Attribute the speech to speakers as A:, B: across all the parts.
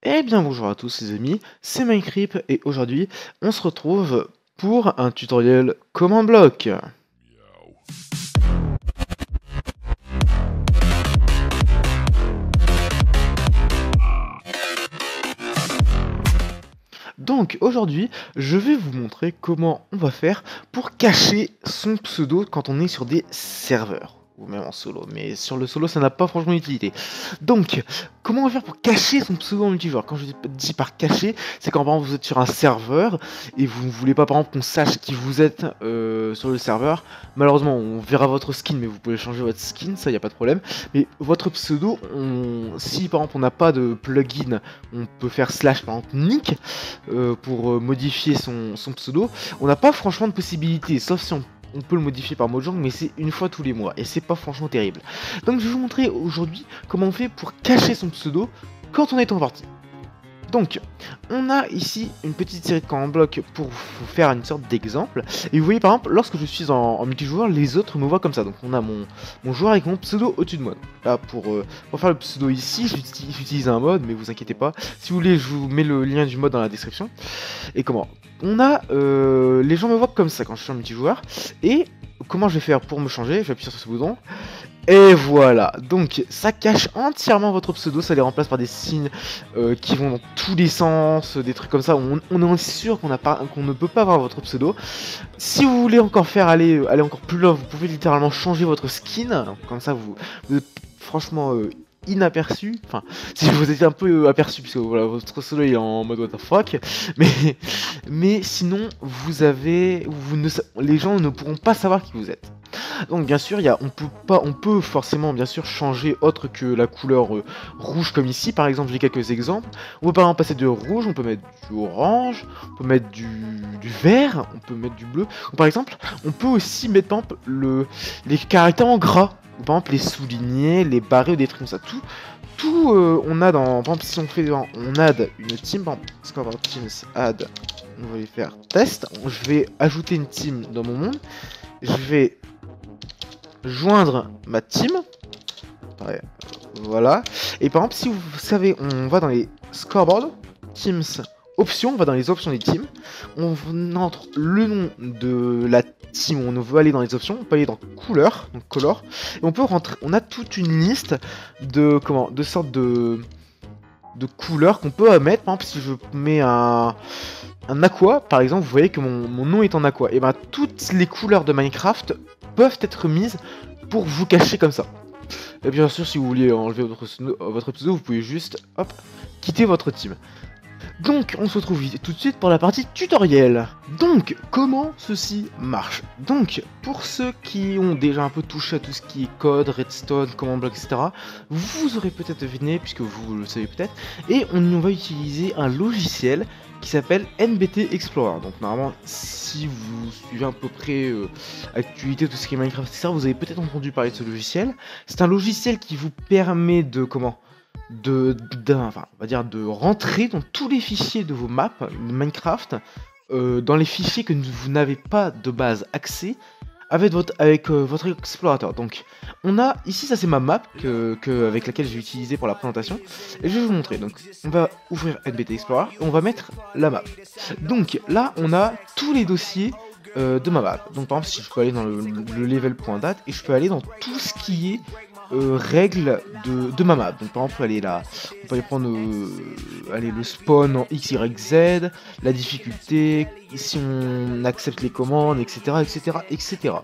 A: Eh bien bonjour à tous les amis, c'est Minecraft et aujourd'hui on se retrouve pour un tutoriel Command Block. Donc aujourd'hui je vais vous montrer comment on va faire pour cacher son pseudo quand on est sur des serveurs. Ou même en solo, mais sur le solo ça n'a pas franchement d'utilité. Donc, comment on va faire pour cacher son pseudo en multijoueur? Quand je dis par cacher, c'est quand par exemple vous êtes sur un serveur et vous ne voulez pas par exemple qu'on sache qui vous êtes sur le serveur. Malheureusement on verra votre skin, mais vous pouvez changer votre skin, ça y a pas de problème. Mais votre pseudo, si par exemple on n'a pas de plugin, on peut faire slash par exemple nick pour modifier son pseudo. On n'a pas franchement de possibilité, sauf si on peut le modifier par Mojang, mais c'est une fois tous les mois, et c'est pas franchement terrible. Donc je vais vous montrer aujourd'hui comment on fait pour cacher son pseudo quand on est en partie. Donc, on a ici une petite série de command blocs pour vous faire une sorte d'exemple. Et vous voyez par exemple, lorsque je suis en multijoueur, les autres me voient comme ça. Donc on a mon joueur avec mon pseudo au-dessus de moi. Là, pour faire le pseudo ici, j'utilise un mode, mais vous inquiétez pas. Si vous voulez, je vous mets le lien du mode dans la description. Et comment on a les gens me voient comme ça quand je suis en multijoueur. Et comment je vais faire pour me changer? Je vais appuyer sur ce bouton. Et voilà, donc ça cache entièrement votre pseudo, ça les remplace par des signes qui vont dans tous les sens, des trucs comme ça, on est sûr qu'on ne peut pas avoir votre pseudo. Si vous voulez encore faire aller encore plus loin, vous pouvez littéralement changer votre skin, comme ça vous êtes franchement inaperçu, enfin si vous êtes un peu aperçu puisque voilà votre pseudo est en mode what the fuck, mais sinon les gens ne pourront pas savoir qui vous êtes. Donc bien sûr, on peut forcément bien sûr changer autre que la couleur rouge comme ici. Par exemple, j'ai quelques exemples. On peut par exemple passer de rouge, on peut mettre du orange, on peut mettre du vert, on peut mettre du bleu. Ou par exemple, on peut aussi mettre par exemple les caractères en gras. Ou par exemple les soulignés, les barrés ou des trucs comme ça. On a dans, par exemple si on add une team, par exemple, Scoreboard Teams add, on va les faire test. Je vais ajouter une team dans mon monde. Je vais joindre ma team. Ouais, voilà. Et par exemple, si vous savez, on va dans les scoreboard, teams, options, on va dans les options des teams. On entre le nom de la team où on veut aller dans les options. On peut aller dans couleur, donc color. Et on peut rentrer. On a toute une liste de sortes de couleurs qu'on peut mettre. Par exemple, si je mets un aqua, par exemple, vous voyez que mon nom est en aqua. Et ben toutes les couleurs de Minecraft peuvent être mises pour vous cacher comme ça. Et bien sûr, si vous voulez enlever votre pseudo, vous pouvez juste hop, quitter votre team. Donc, on se retrouve tout de suite pour la partie tutoriel. Donc, comment ceci marche? Donc, pour ceux qui ont déjà un peu touché à tout ce qui est code, redstone, command block, etc., vous aurez peut-être deviné, puisque vous le savez peut-être, et on va utiliser un logiciel qui s'appelle NBT Explorer. Donc normalement, si vous suivez à peu près actualité, tout ce qui est Minecraft, etc., vous avez peut-être entendu parler de ce logiciel. C'est un logiciel qui vous permet de de rentrer dans tous les fichiers de vos maps de Minecraft, dans les fichiers que vous n'avez pas de base accès avec votre explorateur. Donc on a ici, ça c'est ma map avec laquelle j'ai utilisé pour la présentation, et je vais vous montrer. Donc on va ouvrir NBT Explorer et on va mettre la map. Donc là on a tous les dossiers de ma map. Donc par exemple, si je peux aller dans le level.dat et je peux aller dans tout ce qui est règles de ma map. Donc par exemple, on peut aller prendre le spawn en X, Y, Z, la difficulté, si on accepte les commandes, etc., etc., etc.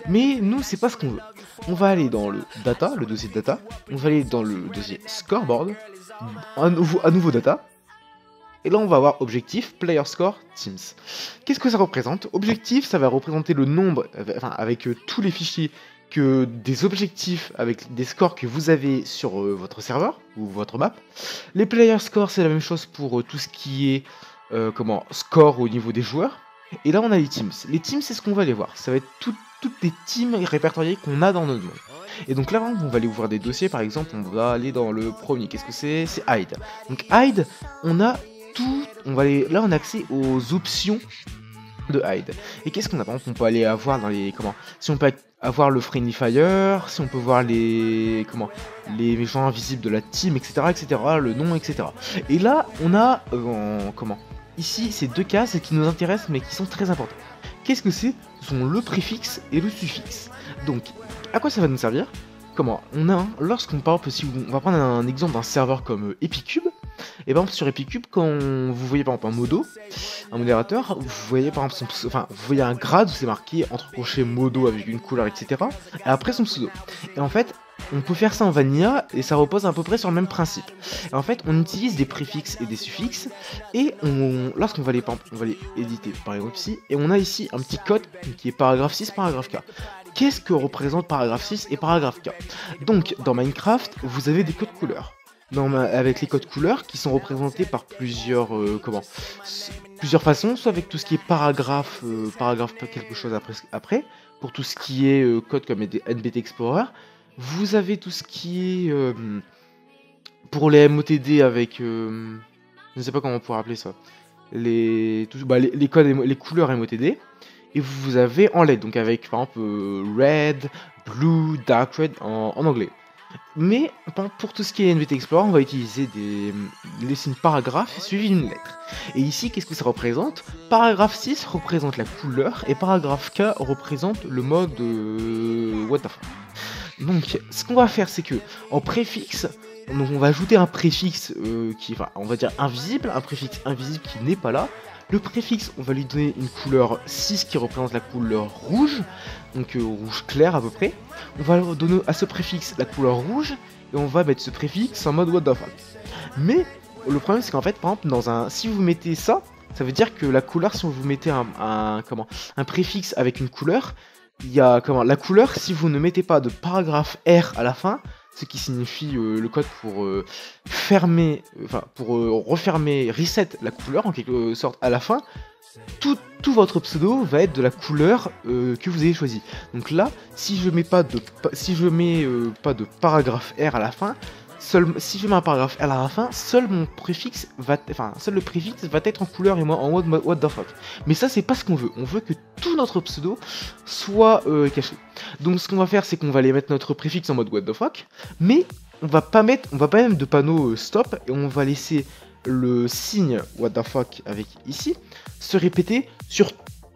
A: Mais nous, c'est pas ce qu'on veut. On va aller dans le data, le dossier data. On va aller dans le dossier scoreboard, à nouveau data. Et là, on va avoir objectif, player score, teams. Qu'est-ce que ça représente? Objectif, ça va représenter le nombre, avec tous les fichiers des objectifs avec des scores que vous avez sur votre serveur ou votre map. Les player scores, c'est la même chose pour tout ce qui est score au niveau des joueurs. Et là on a les teams. Les teams, c'est ce qu'on va aller voir. Ça va être toutes les teams répertoriées qu'on a dans notre monde. Et donc là on va aller ouvrir des dossiers. Par exemple, on va aller dans le premier. Qu'est-ce que c'est? C'est hide. Donc hide, on a tout. Là on a accès aux options de hide. Et qu'est-ce qu'on a? Par exemple, on peut aller avoir dans les si on peut avoir le Friendly Fire, si on peut voir les les gens invisibles de la team, etc., le nom, etc. Et là, on a ici ces deux cases qui nous intéressent mais qui sont très importantes. Qu'est-ce que c'est? Ce sont le préfixe et le suffixe. Donc, à quoi ça va nous servir? Comment? On a, lorsqu'on par exemple, si on va prendre un exemple d'un serveur comme Epicube, et par exemple sur Epicube, quand vous voyez par exemple un modo, un modérateur, vous voyez par exemple vous voyez un grade où c'est marqué entre crochets modo avec une couleur, etc. Et après son pseudo. Et en fait, on peut faire ça en vanilla et ça repose à peu près sur le même principe. Et en fait, on utilise des préfixes et des suffixes et lorsqu'on va on va les éditer par exemple ici, et on a ici un petit code qui est paragraphe 6, paragraphe K. Qu'est-ce que représente paragraphe 6 et paragraphe K? Donc, dans Minecraft, vous avez des codes couleurs. Avec les codes couleurs qui sont représentés par plusieurs plusieurs façons, soit avec tout ce qui est paragraphe quelque chose après pour tout ce qui est code comme NBT Explorer. Vous avez tout ce qui est pour les MOTD avec je ne sais pas comment on pourrait appeler ça, les codes les couleurs MOTD. Et vous avez en LED, donc avec par exemple Red, Blue, Dark Red en anglais. Mais pour tout ce qui est NBT Explorer, on va utiliser les signes paragraphes suivis d'une lettre. Et ici, qu'est-ce que ça représente? Paragraphe 6 représente la couleur et paragraphe K représente le mode what the fuck. Donc, ce qu'on va faire, c'est que en préfixe, donc on va ajouter un préfixe qui est, on va dire invisible, un préfixe invisible qui n'est pas là. Le préfixe, on va lui donner une couleur 6 qui représente la couleur rouge, donc rouge clair à peu près. On va donner à ce préfixe la couleur rouge, et on va mettre ce préfixe en mode what the fuck. Mais le problème c'est qu'en fait, par exemple, si vous mettez ça, ça veut dire que la couleur, si vous mettez un préfixe avec une couleur, il y a la couleur, si vous ne mettez pas de paragraphe R à la fin, ce qui signifie le code pour refermer, reset la couleur en quelque sorte à la fin, tout votre pseudo va être de la couleur que vous avez choisi. Donc là, si je mets pas de paragraphe R à la fin, si je mets un paragraphe R à la fin, seul le préfixe va être en couleur et moi en mode what the fuck. Mais ça c'est pas ce qu'on veut. On veut que tout notre pseudo soit caché. Donc ce qu'on va faire, c'est qu'on va aller mettre notre préfixe en mode what the fuck, mais on va pas mettre de panneau stop, et on va laisser le signe what the fuck avec ici se répéter sur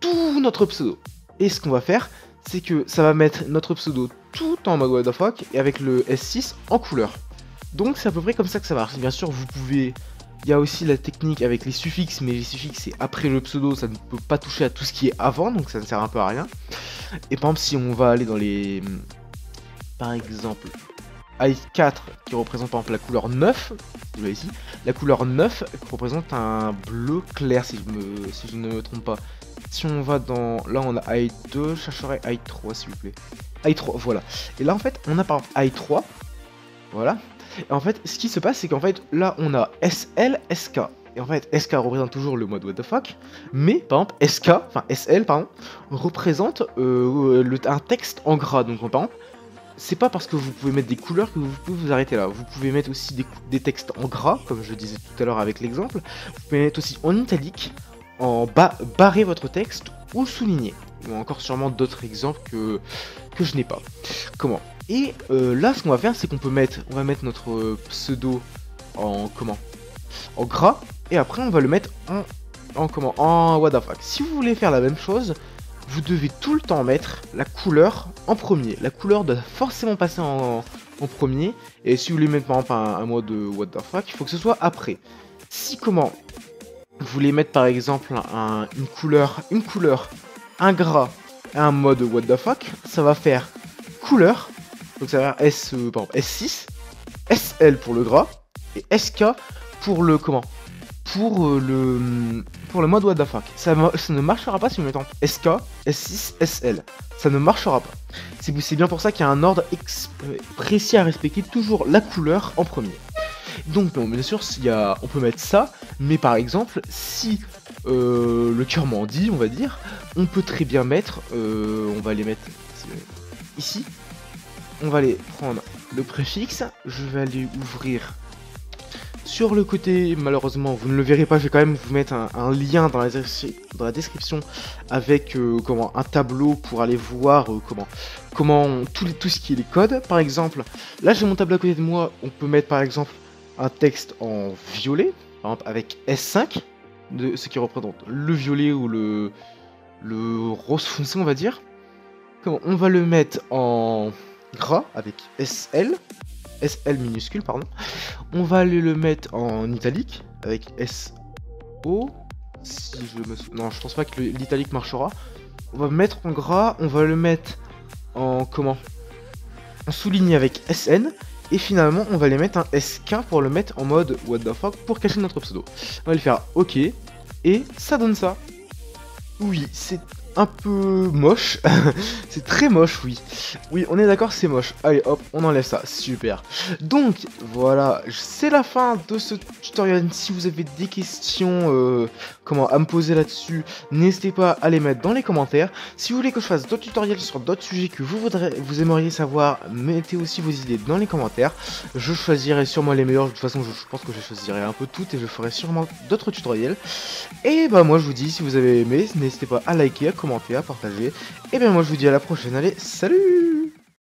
A: tout notre pseudo. Et ce qu'on va faire, c'est que ça va mettre notre pseudo tout en mode what the fuck et avec le S6 en couleur. Donc c'est à peu près comme ça que ça marche. Bien sûr, vous pouvez... Il y a aussi la technique avec les suffixes, mais les suffixes c'est après le pseudo, ça ne peut pas toucher à tout ce qui est avant, donc ça ne sert un peu à rien. Et par exemple, si on va aller dans les... Par exemple, i4 qui représente par exemple la couleur 9, vous voyez ici, la couleur 9 qui représente un bleu clair si je ne me trompe pas. Si on va dans... Là on a i2, je chercherai i3 s'il vous plaît. i3, voilà. Et là en fait, on a par exemple i3, voilà. Et en fait, ce qui se passe, c'est qu'en fait, là, on a SL, SK. Et en fait, SK représente toujours le mode what the fuck. Mais, par exemple, SL, pardon, représente un texte en gras. Donc, par exemple, c'est pas parce que vous pouvez mettre des couleurs que vous pouvez vous arrêter là. Vous pouvez mettre aussi des textes en gras, comme je disais tout à l'heure avec l'exemple. Vous pouvez mettre aussi en italique, barrer votre texte ou souligner. Il y a encore sûrement d'autres exemples que je n'ai pas. Comment? Et là, ce qu'on va faire, c'est qu'on va mettre notre pseudo en gras, et après on va le mettre en what the fuck. Si vous voulez faire la même chose, vous devez tout le temps mettre la couleur en premier. La couleur doit forcément passer en premier, et si vous voulez mettre par exemple un mode what the fuck, il faut que ce soit après. Si vous voulez mettre par exemple une couleur, un gras, un mode what the fuck, ça va faire couleur. Donc ça va faire S6, SL pour le gras, et SK pour le pour le mode what the fuck. Ça ne marchera pas si vous mettez SK, S6, SL. Ça ne marchera pas. C'est bien pour ça qu'il y a un ordre précis à respecter, toujours la couleur en premier. Donc bon, bien sûr, on peut mettre ça, mais par exemple, si le cœur m'en dit, on va dire, on peut très bien mettre, on va les mettre ici. On va aller prendre le préfixe, je vais aller ouvrir Sur le côté, malheureusement, vous ne le verrez pas, je vais quand même vous mettre un lien dans la description avec comment un tableau pour aller voir comment tout ce qui est les codes. Par exemple, là j'ai mon tableau à côté de moi, on peut mettre par exemple un texte en violet, par exemple avec S5, ce qui représente le violet ou le rose foncé on va dire. On va le mettre en gras avec SL minuscule pardon. On va aller le mettre en italique avec SO. Si je me non, je pense pas que l'italique marchera. On va mettre en gras, on va le mettre en en souligné avec SN. Et finalement, on va les mettre un SK pour le mettre en mode what the fuck pour cacher notre pseudo. On va le faire OK et ça donne ça. Oui, c'est un peu moche. C'est très moche, oui. Oui, on est d'accord, c'est moche. Allez, hop, on enlève ça. Super. Donc, voilà, c'est la fin de ce tutoriel. Si vous avez des questions à me poser là-dessus, n'hésitez pas à les mettre dans les commentaires. Si vous voulez que je fasse d'autres tutoriels sur d'autres sujets que vous aimeriez savoir, mettez aussi vos idées dans les commentaires. Je choisirai sûrement les meilleurs. De toute façon, je pense que je choisirai un peu toutes et je ferai sûrement d'autres tutoriels. Et bah moi je vous dis, si vous avez aimé, n'hésitez pas à liker, à commenter, à partager. Et bien moi je vous dis à la prochaine, allez, salut!